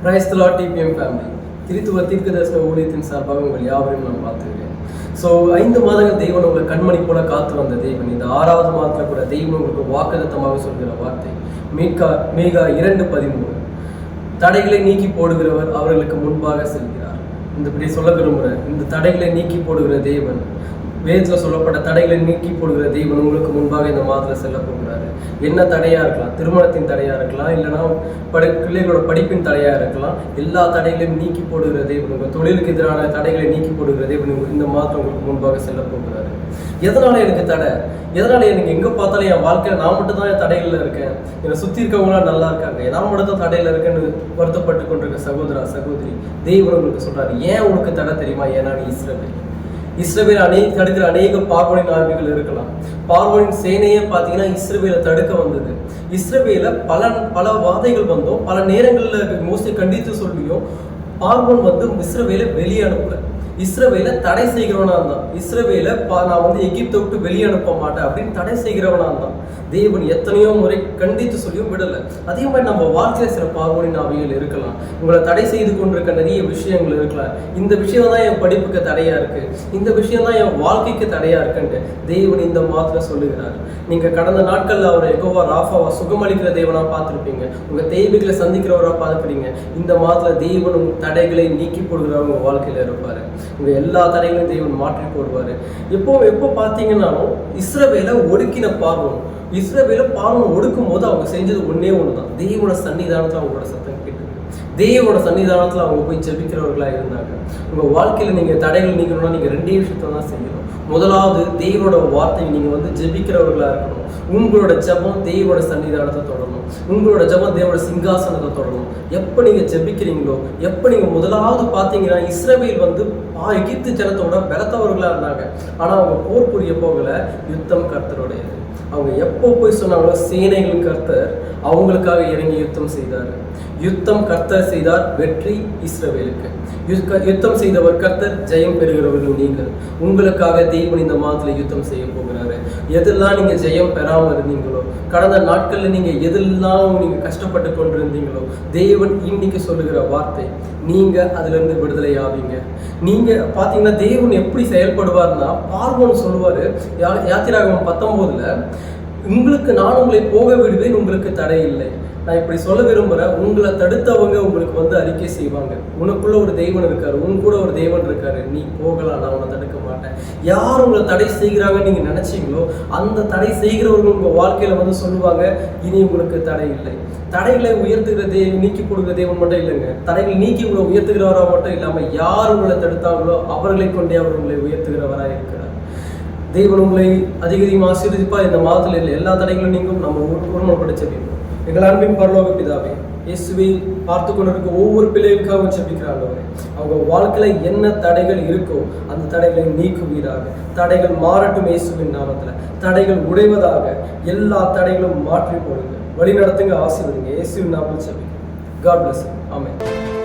Price the lord TPM family. கிறித்துவ தீர்க்கதரிசன ஊழியத்தின் சார்பாக உங்கள் யாவரையும் நான் பார்த்துக்கிறேன். ஸோ 5 மாதங்கள் தெய்வன் உங்களை கண்மணி போல காத்து வந்த தெய்வன் இந்த 6வது மாதத்தில் கூட தெய்வன் உங்களுக்கு வாக்குத்தத்தமாக சொல்கிற வார்த்தை மீகா 2:13. தடைகளை நீக்கி போடுகிறவர் அவர்களுக்கு முன்பாக செல்கிறார். இப்படி சொல்ல விரும்புகிறேன். இந்த தடைகளை நீக்கி போடுகிற தேவன், வேதத்தில் சொல்லப்பட்ட தடைகளை நீக்கி போடுகிற தெய்வன் உங்களுக்கு முன்பாக இந்த மாதத்தில் செல்ல போகிறாரு. என்ன தடையாக இருக்கலாம், திருமணத்தின் தடையாக இருக்கலாம், இல்லைனா பிள்ளைகளோட படிப்பின் தடையாக இருக்கலாம். எல்லா தடைகளையும் நீக்கி போடுகிற தெய்வன், உங்கள் தொழிலுக்கு எதிரான தடைகளை நீக்கி போடுகிற தெய்வன் இந்த மாதம் உங்களுக்கு முன்பாக செல்ல போகிறாரு. எதனால எனக்கு தடை, எதனால எனக்கு எங்கே பார்த்தாலும் என் வாழ்க்கையில் நான் மட்டும் தான் என் தடைகளில் இருக்கேன், என்னை சுற்றி இருக்கவங்களாம் நல்லா இருக்காங்க, நான் மட்டும் தான் தடையில் இருக்கேன்னு வருத்தப்பட்டு கொண்டிருக்க சகோதரா சகோதரி, தெய்வன் உங்களுக்கு சொல்கிறாரு. ஏன் உங்களுக்கு தடை தெரியுமா? ஏன்னா நீ இஸ்ரவேல் தடுக்கிற அநேக பார்வோனின் ஆவிகள் இருக்கலாம். பார்வோனின் சேனையே பார்த்தீங்கன்னா இஸ்ரவேலை தடுக்க வந்தது. இஸ்ரவேல பல வாதைகள் வந்தோம், பல நேரங்களில் மோஸ்ட்லி கண்டித்து சொல்லியும் பார்வோன் இஸ்ரவேலை வெளியே அனுப்பல. இஸ்ரவேலை தடை செய்கிறவனா இருந்தான். இஸ்ரவேலை நான் எகிப்தை விட்டு வெளியே அனுப்ப மாட்டேன் அப்படின்னு தடை செய்கிறவனா இருந்தான். தேவன் எத்தனையோ முறை கண்டித்து சொல்லியும் விடலை. அதே மாதிரி நம்ம வாழ்க்கையில சில பார்வோனின் ஆவிகள் இருக்கலாம். உங்களை தடை செய்து கொண்டிருக்க நிறைய விஷயங்கள் இருக்கலாம். இந்த விஷயம் தான் என் படிப்புக்கு தடையா இருக்கு, இந்த விஷயம் தான் என் வாழ்க்கைக்கு தடையா இருக்குன்ட்டு தேவன் இந்த மாதத்துல சொல்லுகிறார். நீங்க கடந்த நாட்கள்ல அவரை யெகோவா ராஃபாவா சுகமளிக்கிற தேவனா பார்த்துருப்பீங்க, உங்க தேவைகளை சந்திக்கிறவரா பார்த்துக்கிறீங்க. இந்த மாதத்துல தேவன் தடைகளை நீக்கி போடுகிறவர் உங்க வாழ்க்கையில இருப்பாரு. உங்க எல்லா தடைகளையும் தேவன் மாற்றி போடுவாரு. எப்போ பார்த்தீங்கன்னாலும் இஸ்ரவேலை ஒடுக்கின பார்வோன், இஸ்ரவேலை பார்வோன் ஒடுக்கும் போது அவங்க செஞ்சது ஒன்னே ஒண்ணுதான். தேவனோட சன்னிதானத்துல அவங்களோட சத்தம் கேட்டது. தேவனோட சன்னிதானத்துல அவங்க போய் ஜெபிக்கிறவர்களா இருந்தாங்க. உங்க வாழ்க்கையில நீங்க தடைகள் நீக்கணும்னா நீங்க 2 விஷயத்தை தான் செய்யணும். முதலாவது, தேவனோட வார்த்தை நீங்க ஜெபிக்கிறவர்களா இருக்கணும். உங்களோட ஜெபம் தேவனோட சன்னிதானத்தை தொடரணும். உங்களோட ஜெபம் தேவனோட சிங்காசனத்தை தொடரணும். எப்போ நீங்க ஜெபிக்கிறீங்களோ, எப்போ நீங்க முதலாவது பார்த்தீங்கன்னா இஸ்ரவேல் எகிப்து ஜனத்தோட பலத்தவர்களா இருந்தாங்க. ஆனா அவங்க போர் புரிய போகல. யுத்தம் கர்த்தருடையது. அவங்க எப்போ போய் சொன்னாங்களோ சேனைகளின் கர்த்தர் அவங்களுக்காக இறங்கி யுத்தம் செய்தார். யுத்தம் கர்த்தர் செய்தார், வெற்றி இஸ்ரவேலுக்கு. யுத்தம் செய்தவர் கர்த்தர், ஜெயம் பெறுகிறவர்கள் நீங்கள். உங்களுக்காக தேவன் இந்த மாதத்துல யுத்தம் செய்ய போகிறாரு. எதெல்லாம் நீங்க ஜெயம் பெறாமல் இருந்தீங்களோ, கடந்த நாட்கள்ல நீங்க எதெல்லாம் நீங்க கஷ்டப்பட்டு கொண்டிருந்தீங்களோ, தேவன் இன்னைக்கு சொல்லுகிற வார்த்தை, நீங்க அதுல இருந்து விடுதலை ஆவீங்க. நீங்க பாத்தீங்கன்னா தேவன் எப்படி செயல்படுவார்னா, பார்வோன் சொல்லுவாரு யாத்திராகமம் 19ல, உங்களுக்கு நான் உங்களை போக விடுவேன், உங்களுக்கு தடை இல்லை. நான் இப்படி சொல்ல விரும்புகிறேன், உங்களை தடுத்தவங்க உங்களுக்கு அறிக்கை செய்வாங்க, உனக்குள்ள ஒரு தெய்வன் இருக்காரு, உன் கூட ஒரு தெய்வன் இருக்காரு, நீ போகலாம், நான் உன்னை தடுக்க மாட்டேன். யார் உங்களை தடை செய்கிறாங்கன்னு நீங்க நினைச்சீங்களோ அந்த தடை செய்கிறவர்கள் உங்க வாழ்க்கையில சொல்லுவாங்க, இனி உங்களுக்கு தடை இல்லை. தடைகளை உயர்த்துகிற நீக்கி போடுகிற தேவன் மட்டும் இல்லைங்க, தடைகளை நீக்கி உங்களை உயர்த்துகிறவரா மட்டும் இல்லாம யார் உங்களை தடுத்தாங்களோ அவர்களை கொண்டே அவர் உங்களை உயர்த்துகிறவராக இருக்கிறார். தேவன் உங்களை அதிகமாக ஆசீர்வதிப்பா. இந்த மாதத்தில் இல்லை எல்லா தடைகளும் நீங்களும் நம்ம ஒருமுறைப்படுத்த எங்கள் அன்பின் பரலோக பிதாவே, இயேசுவை பார்த்து கொண்டிருக்க ஒவ்வொரு பிள்ளைகளுக்காக ஜெபிக்கிறாங்க. அவங்க வாழ்க்கையில என்ன தடைகள் இருக்கோ அந்த தடைகளை நீக்குவீராக. தடைகள் மாறட்டும் இயேசுவின் நாமத்துல. தடைகள் உடைவதாக எல்லா தடைகளும் மாற்றி போடுங்க. வழி நடத்துங்க, ஆசீர்வதிங்க. இயேசுவின் நாமத்தில் ஜெபிக்கிறேன். God bless you. Amen.